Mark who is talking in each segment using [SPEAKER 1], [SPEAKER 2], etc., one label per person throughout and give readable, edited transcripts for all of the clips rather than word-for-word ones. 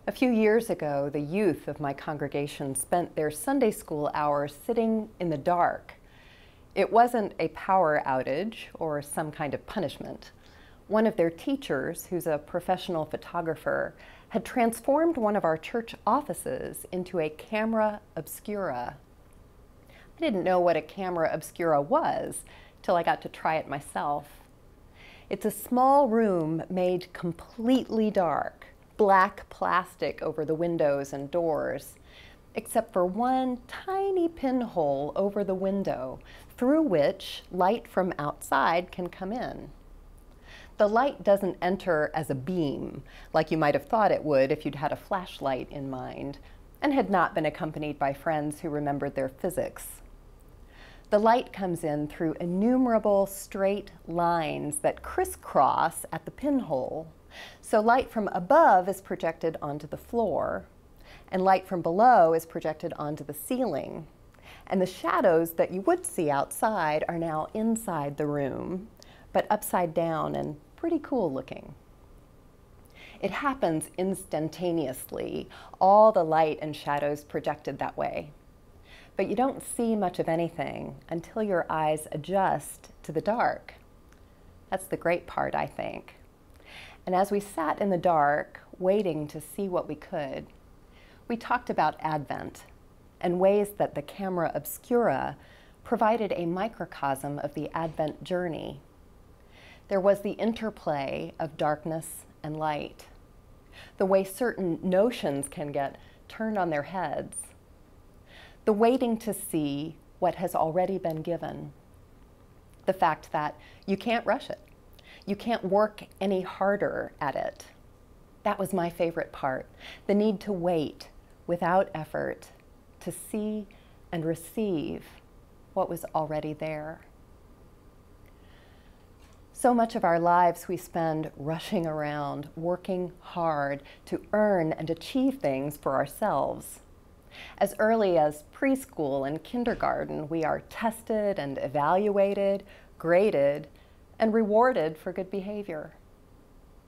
[SPEAKER 1] A few years ago, the youth of my congregation spent their Sunday school hours sitting in the dark. It wasn't a power outage or some kind of punishment. One of their teachers, who's a professional photographer, had transformed one of our church offices into a camera obscura. I didn't know what a camera obscura was till I got to try it myself. It's a small room made completely dark, black plastic over the windows and doors, except for one tiny pinhole over the window through which light from outside can come in. The light doesn't enter as a beam, like you might have thought it would if you'd had a flashlight in mind, and had not been accompanied by friends who remembered their physics. The light comes in through innumerable straight lines that crisscross at the pinhole. So light from above is projected onto the floor, and light from below is projected onto the ceiling. And the shadows that you would see outside are now inside the room, but upside down and pretty cool looking. It happens instantaneously, all the light and shadows projected that way. But you don't see much of anything until your eyes adjust to the dark. That's the great part, I think. And as we sat in the dark, waiting to see what we could, we talked about Advent and ways that the camera obscura provided a microcosm of the Advent journey. There was the interplay of darkness and light, the way certain notions can get turned on their heads, the waiting to see what has already been given, the fact that you can't rush it. You can't work any harder at it. That was my favorite part, the need to wait without effort to see and receive what was already there. So much of our lives we spend rushing around, working hard to earn and achieve things for ourselves. As early as preschool and kindergarten, we are tested and evaluated, graded, and rewarded for good behavior.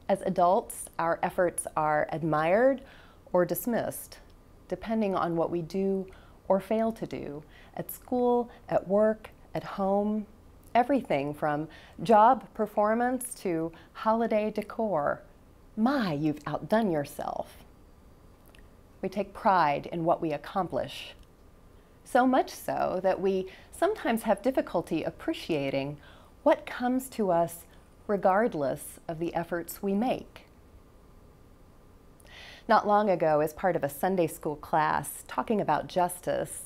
[SPEAKER 1] As adults, our efforts are admired or dismissed, depending on what we do or fail to do at school, at work, at home, everything from job performance to holiday decor. My, you've outdone yourself. We take pride in what we accomplish, so much so that we sometimes have difficulty appreciating what comes to us regardless of the efforts we make. Not long ago, as part of a Sunday school class talking about justice,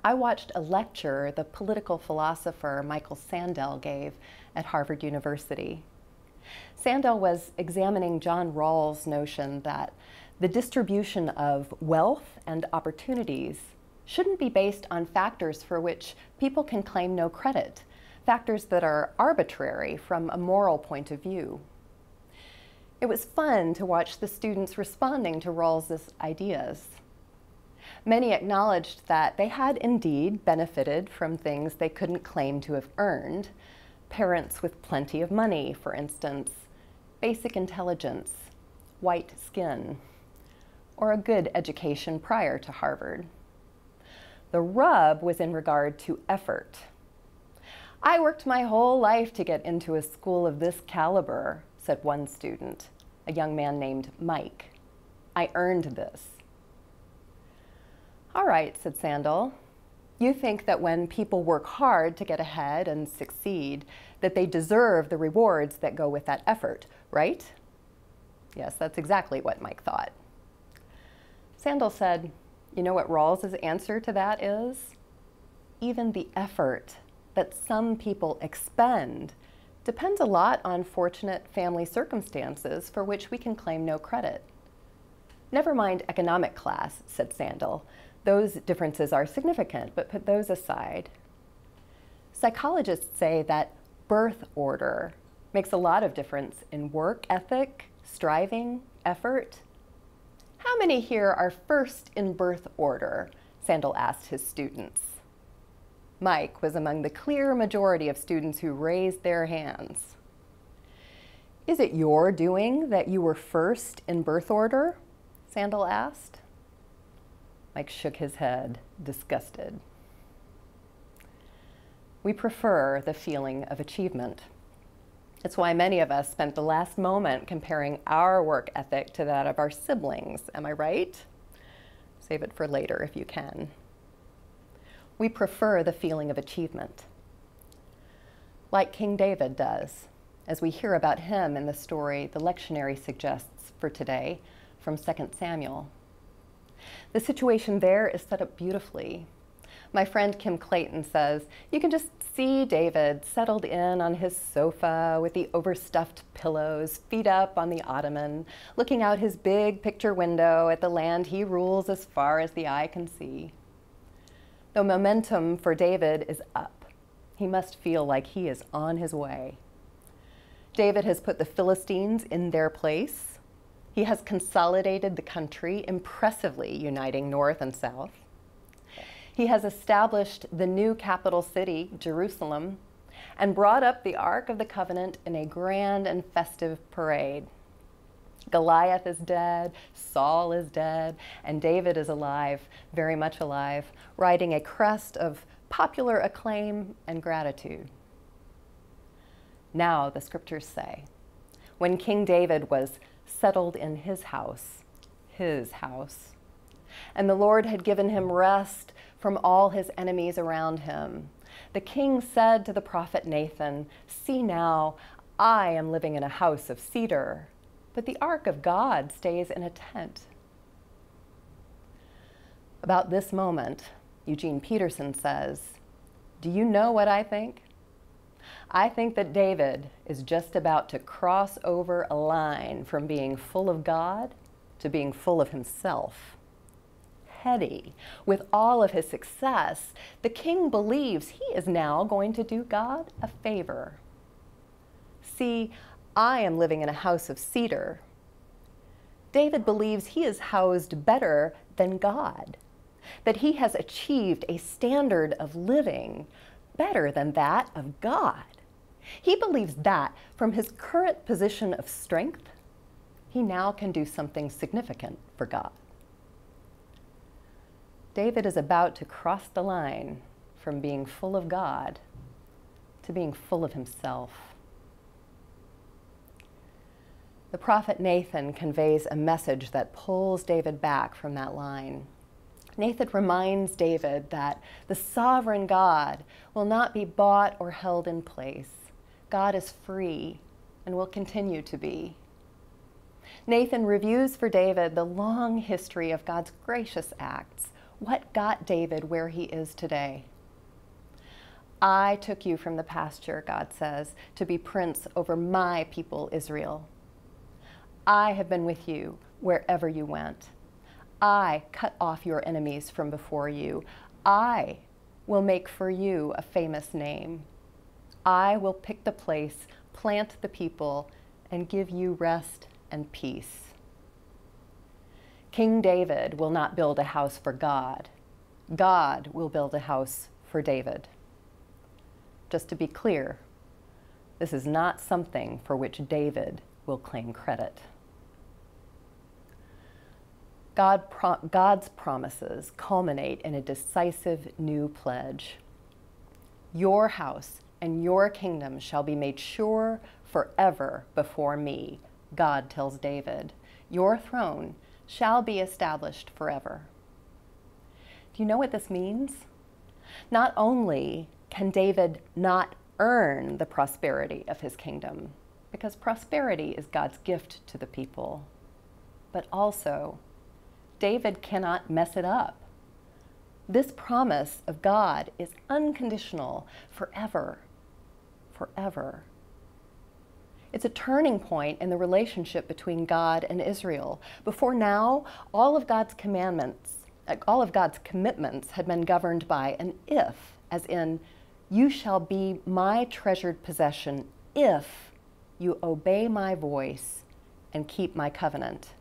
[SPEAKER 1] I watched a lecture the political philosopher Michael Sandel gave at Harvard University. Sandel was examining John Rawls' notion that the distribution of wealth and opportunities shouldn't be based on factors for which people can claim no credit, factors that are arbitrary from a moral point of view. It was fun to watch the students responding to Rawls's ideas. Many acknowledged that they had indeed benefited from things they couldn't claim to have earned. Parents with plenty of money, for instance, basic intelligence, white skin, or a good education prior to Harvard. The rub was in regard to effort. I worked my whole life to get into a school of this caliber, said one student, a young man named Mike. I earned this. All right, said Sandel. You think that when people work hard to get ahead and succeed, that they deserve the rewards that go with that effort, right? Yes, that's exactly what Mike thought. Sandel said, you know what Rawls's answer to that is? Even the effort that some people expend depends a lot on fortunate family circumstances for which we can claim no credit. Never mind economic class, said Sandel. Those differences are significant, but put those aside. Psychologists say that birth order makes a lot of difference in work ethic, striving, effort. How many here are first in birth order? Sandel asked his students. Mike was among the clear majority of students who raised their hands. Is it your doing that you were first in birth order? Sandal asked. Mike shook his head, disgusted. We prefer the feeling of achievement. It's why many of us spent the last moment comparing our work ethic to that of our siblings. Am I right? Save it for later if you can. We prefer the feeling of achievement, like King David does, as we hear about him in the story the lectionary suggests for today from 2 Samuel. The situation there is set up beautifully. My friend Kim Clayton says, you can just see David settled in on his sofa with the overstuffed pillows, feet up on the ottoman, looking out his big picture window at the land he rules as far as the eye can see. The momentum for David is up. He must feel like he is on his way. David has put the Philistines in their place. He has consolidated the country, impressively uniting north and south. He has established the new capital city, Jerusalem, and brought up the Ark of the Covenant in a grand and festive parade. Goliath is dead, Saul is dead, and David is alive, very much alive, riding a crest of popular acclaim and gratitude. Now, the scriptures say, when King David was settled in his house, and the Lord had given him rest from all his enemies around him, the king said to the prophet Nathan, see now, I am living in a house of cedar, but the ark of God stays in a tent. About this moment, Eugene Peterson says, do you know what I think? I think that David is just about to cross over a line from being full of God to being full of himself. Heady, with all of his success, the king believes he is now going to do God a favor. See, I am living in a house of cedar. David believes he is housed better than God, that he has achieved a standard of living better than that of God. He believes that from his current position of strength, he now can do something significant for God. David is about to cross the line from being full of God to being full of himself. The prophet Nathan conveys a message that pulls David back from that line. Nathan reminds David that the sovereign God will not be bought or held in place. God is free and will continue to be. Nathan reviews for David the long history of God's gracious acts. What got David where he is today? I took you from the pasture, God says, to be prince over my people Israel. I have been with you wherever you went. I cut off your enemies from before you. I will make for you a famous name. I will pick the place, plant the people, and give you rest and peace. King David will not build a house for God. God will build a house for David. Just to be clear, this is not something for which David will claim credit. God's promises culminate in a decisive new pledge. Your house and your kingdom shall be made sure forever before me, God tells David. Your throne shall be established forever. Do you know what this means? Not only can David not earn the prosperity of his kingdom, because prosperity is God's gift to the people, but also David cannot mess it up. This promise of God is unconditional forever, forever. It's a turning point in the relationship between God and Israel. Before now, all of God's commitments had been governed by an if, as in, you shall be my treasured possession if you obey my voice and keep my covenant.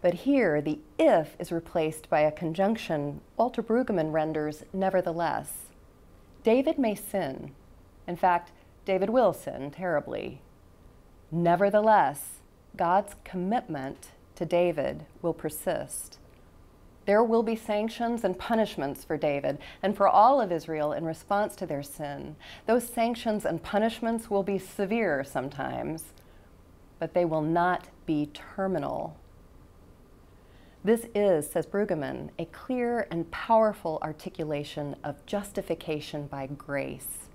[SPEAKER 1] But here, the if is replaced by a conjunction Walter Brueggemann renders nevertheless. David may sin. In fact, David will sin terribly. Nevertheless, God's commitment to David will persist. There will be sanctions and punishments for David and for all of Israel in response to their sin. Those sanctions and punishments will be severe sometimes, but they will not be terminal. This is, says Brueggemann, a clear and powerful articulation of justification by grace,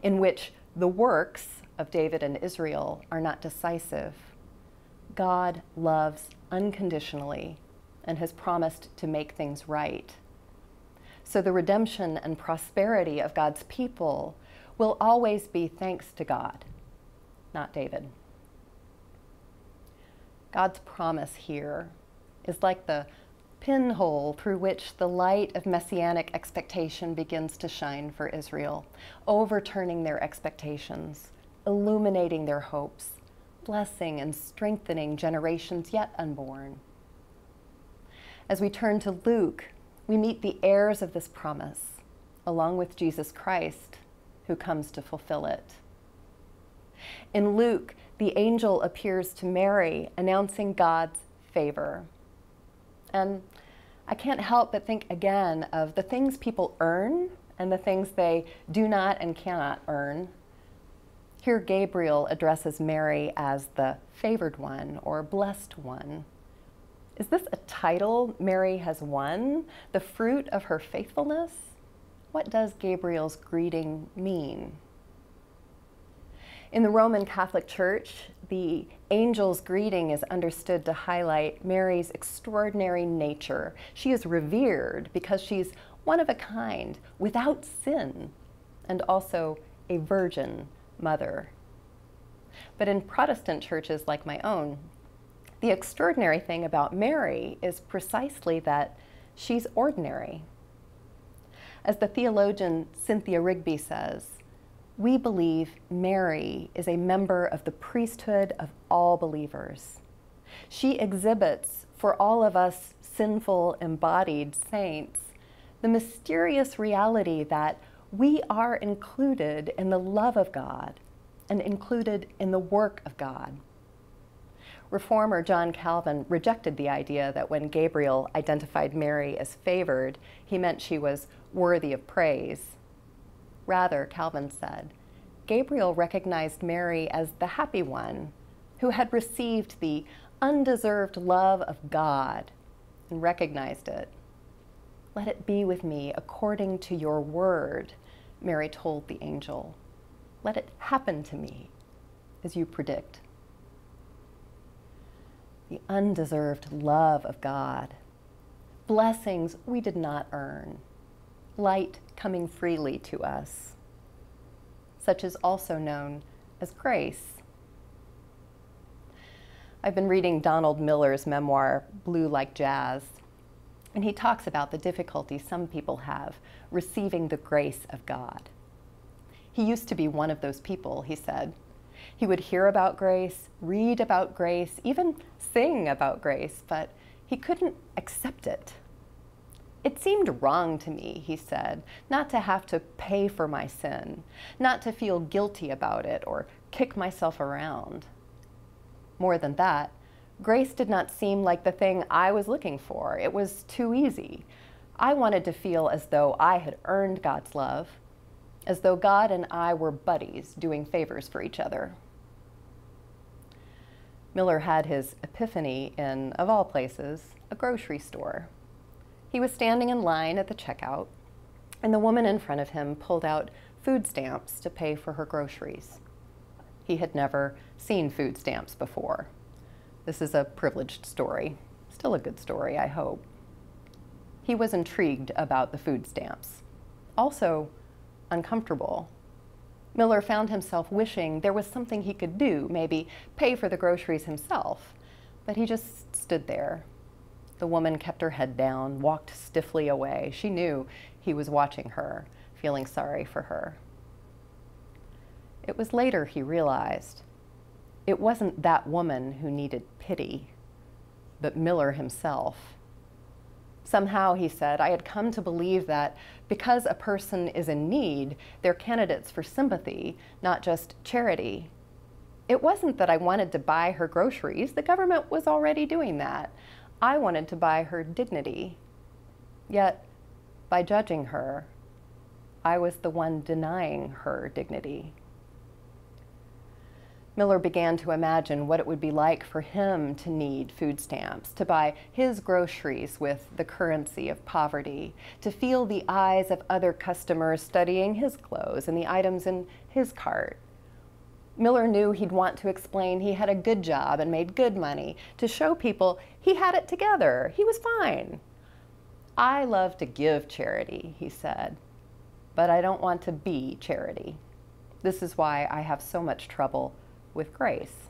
[SPEAKER 1] in which the works of David and Israel are not decisive. God loves unconditionally and has promised to make things right. So the redemption and prosperity of God's people will always be thanks to God, not David. God's promise here is like the pinhole through which the light of messianic expectation begins to shine for Israel, overturning their expectations, illuminating their hopes, blessing and strengthening generations yet unborn. As we turn to Luke, we meet the heirs of this promise, along with Jesus Christ, who comes to fulfill it. In Luke, the angel appears to Mary, announcing God's favor. And I can't help but think again of the things people earn and the things they do not and cannot earn. Here Gabriel addresses Mary as the favored one or blessed one. Is this a title Mary has won, the fruit of her faithfulness? What does Gabriel's greeting mean? In the Roman Catholic Church, the angel's greeting is understood to highlight Mary's extraordinary nature. She is revered because she's one of a kind, without sin, and also a virgin mother. But in Protestant churches like my own, the extraordinary thing about Mary is precisely that she's ordinary. As the theologian Cynthia Rigby says, we believe Mary is a member of the priesthood of all believers. She exhibits for all of us sinful embodied saints the mysterious reality that we are included in the love of God and included in the work of God. Reformer John Calvin rejected the idea that when Gabriel identified Mary as favored, he meant she was worthy of praise. Rather, Calvin said, Gabriel recognized Mary as the happy one who had received the undeserved love of God and recognized it. Let it be with me according to your word, Mary told the angel. Let it happen to me as you predict. The undeserved love of God, blessings we did not earn, light coming freely to us. Such is also known as grace. I've been reading Donald Miller's memoir, Blue Like Jazz, and he talks about the difficulty some people have receiving the grace of God. He used to be one of those people, he said. He would hear about grace, read about grace, even sing about grace, but he couldn't accept it. It seemed wrong to me, he said, not to have to pay for my sin, not to feel guilty about it or kick myself around. More than that, grace did not seem like the thing I was looking for. It was too easy. I wanted to feel as though I had earned God's love, as though God and I were buddies doing favors for each other. Miller had his epiphany in, of all places, a grocery store. He was standing in line at the checkout, and the woman in front of him pulled out food stamps to pay for her groceries. He had never seen food stamps before. This is a privileged story, still a good story, I hope. He was intrigued about the food stamps, also uncomfortable. Miller found himself wishing there was something he could do, maybe pay for the groceries himself, but he just stood there. The woman kept her head down, walked stiffly away. She knew he was watching her, feeling sorry for her. It was later he realized it wasn't that woman who needed pity, but Miller himself. Somehow, he said, I had come to believe that because a person is in need, they're candidates for sympathy, not just charity. It wasn't that I wanted to buy her groceries. The government was already doing that. I wanted to buy her dignity. Yet, by judging her, I was the one denying her dignity. Miller began to imagine what it would be like for him to need food stamps, to buy his groceries with the currency of poverty, to feel the eyes of other customers studying his clothes and the items in his cart. Miller knew he'd want to explain he had a good job and made good money, to show people he had it together, he was fine. I love to give charity, he said, but I don't want to be charity. This is why I have so much trouble with grace.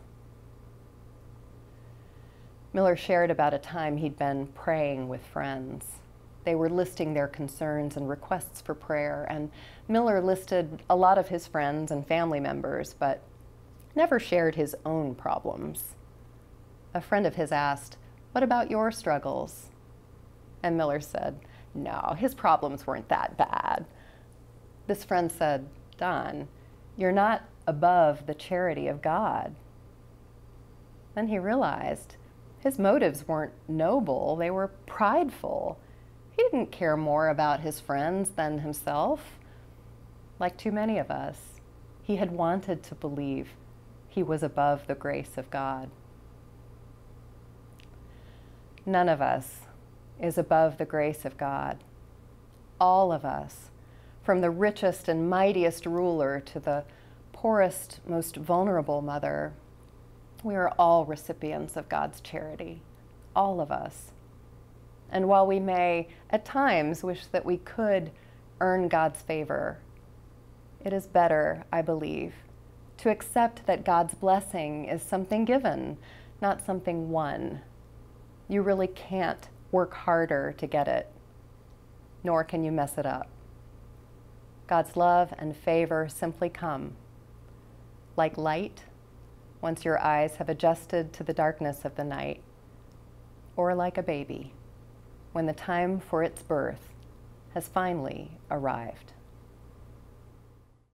[SPEAKER 1] Miller shared about a time he'd been praying with friends. They were listing their concerns and requests for prayer, and Miller listed a lot of his friends and family members, but never shared his own problems. A friend of his asked, "What about your struggles?" And Miller said, "No, his problems weren't that bad." This friend said, "Don, you're not above the charity of God." Then he realized his motives weren't noble, they were prideful. He didn't care more about his friends than himself. Like too many of us, he had wanted to believe he was above the grace of God. None of us is above the grace of God. All of us, from the richest and mightiest ruler to the poorest, most vulnerable mother, we are all recipients of God's charity, all of us. And while we may, at times, wish that we could earn God's favor, it is better, I believe, to accept that God's blessing is something given, not something won. You really can't work harder to get it, nor can you mess it up. God's love and favor simply come. Like light, once your eyes have adjusted to the darkness of the night, or like a baby, when the time for its birth has finally arrived.